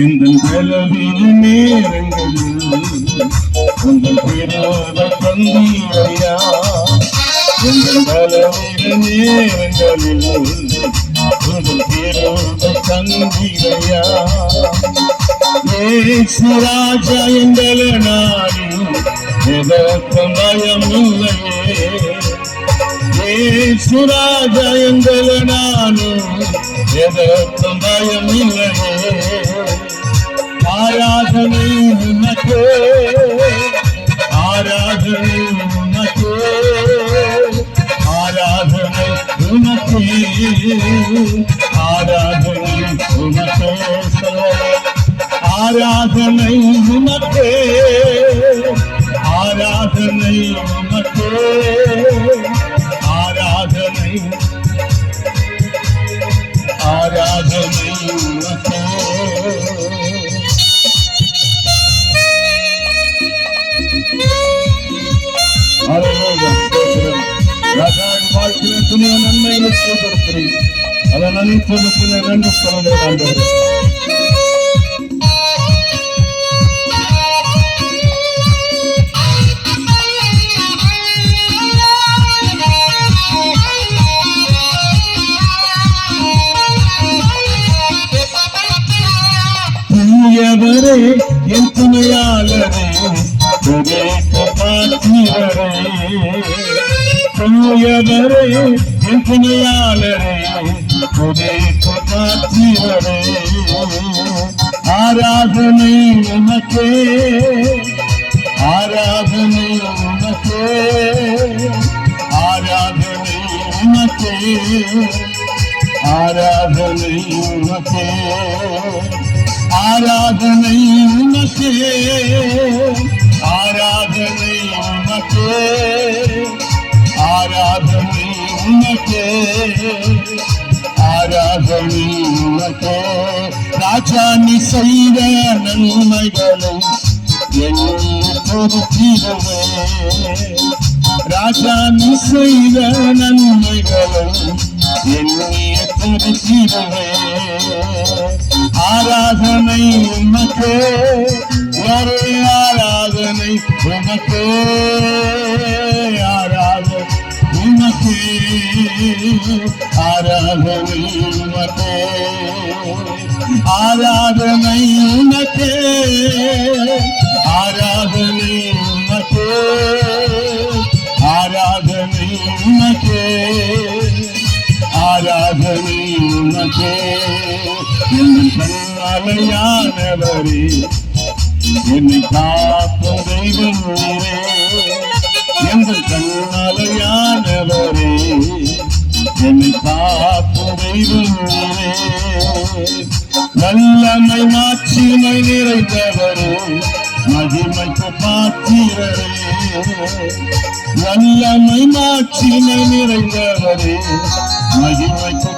எங்கள் பலவீன நேரங்களில் உங்கள் பிறந்த தந்தீரையா. எங்கள் பலவீன நேரங்களில் உங்கள் பிறந்த தந்தீரையா. ஏசுராஜா எங்கள் நாளில் எதற்கும் பயம் இல்லையே. ஏசுராஜா எங்கள் நானும் எதற்கும் பயம் இல்லையே. ஆராதனை உனக்கு, ஆராதனை உனக்கு, ஆராதனை உனக்கு, ஆராதனை உனக்கு, ஆராதனை உனக்கு, ஆராதனை உனக்கு, ஆராதனை, ஆராதனை உனக்கு. ராஜாவின் வாழ்க்கையில துணிய நன்மைகளை கொடுக்கிறேன். அதை நினைப்பதற்கு நன்றி சொல்லுங்கள். தூயவரே என் துணையாளரே, பாத்திரரே. தூயவரே என் துணையாளரே, பாத்திரரே. ஆராதனை உனக்கே, ஆராதனை உனக்கே, ஆராதனை உனக்கே, ஆராதனை உனக்கே, ஆராதனை உனக்கே, ஆராதனை உனக்கே, ஆராதனை உனக்கே, ஆராதனை உனக்கே. ராஜா நீ செய்த நன்மைகளை எண்ணி பொறுத்திடுவே. ராஜா நீ செய்த நன்மைகளை எண்ணிய பொறுத்திடுவே. ஆராதனை உனக்கு, ஒரு ஆராதனை உனக்கு, ஆராதனை உனக்கு, ஆராதனை உனக்கு, ஆராதனை உனக்கு, ஆராதனை உனக்கு, ஆராதனை உனக்கு, ஆராதனை உனக்கு. கண்ணாலையானவரே என்னை காக்கும் தெய்வம் நீரே. எங்கள் கண்ணாலையானவரே என்னை காக்கும் தெய்வம் நீரே. வல்லமை மாட்சிமை நிறைந்தவரே, மகிமைக்கு பாத்திரரே. வல்லமை மாட்சிமை நிறைந்தவரே, மகிமைக்கு